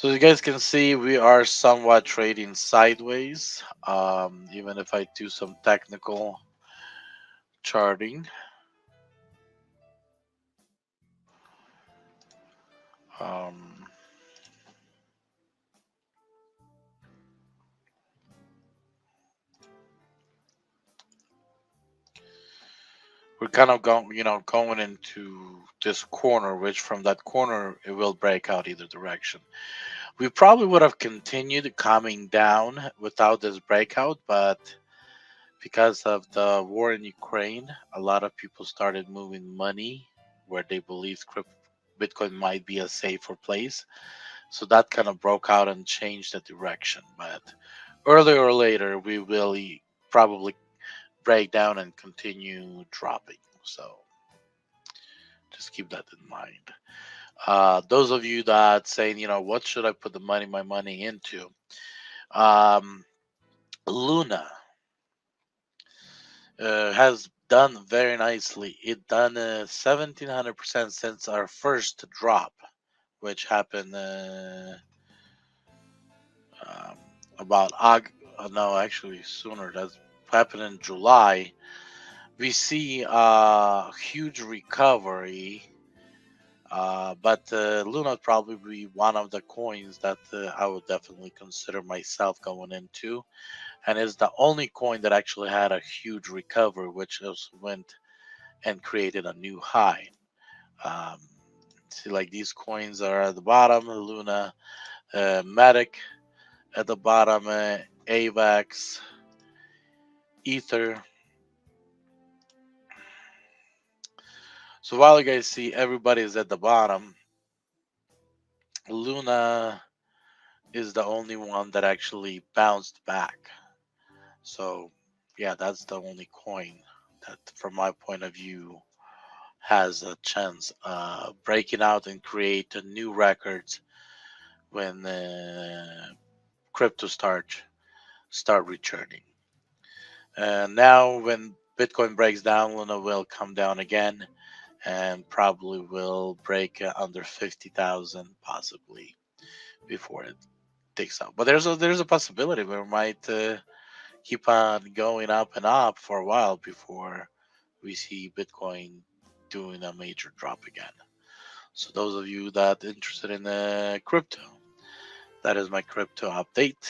So you guys can see we are somewhat trading sideways. Even if I do some technical charting, um, we're kind of going into this corner, which from that corner it will break out either direction. We probably would have continued coming down without this breakout, but because of the war in Ukraine, a lot of people started moving money where they believed Bitcoin might be a safer place. So that kind of broke out and changed the direction. But earlier or later, we will probably break down and continue dropping. So just keep that in mind. Those of you that saying, what should I put my money into? Um, Luna has done very nicely. It done 1700% since our first drop, which happened um, about no, actually sooner. That's happened in July. We see a huge recovery, but Luna would probably be one of the coins that I would definitely consider myself going into, and is the only coin that actually had a huge recovery, which just went and created a new high. Um, See, like these coins are at the bottom, Luna, Matic at the bottom, AVAX, Ether. So while you guys see everybody is at the bottom, Luna is the only one that actually bounced back. So yeah, that's the only coin that, from my point of view, has a chance breaking out and create a new records when crypto start returning. And now when Bitcoin breaks down, Luna will come down again and probably will break under 50,000 possibly before it takes out. But there's a possibility where it might keep on going up and up for a while before we see Bitcoin doing a major drop again. So those of you that interested in crypto, that is my crypto update.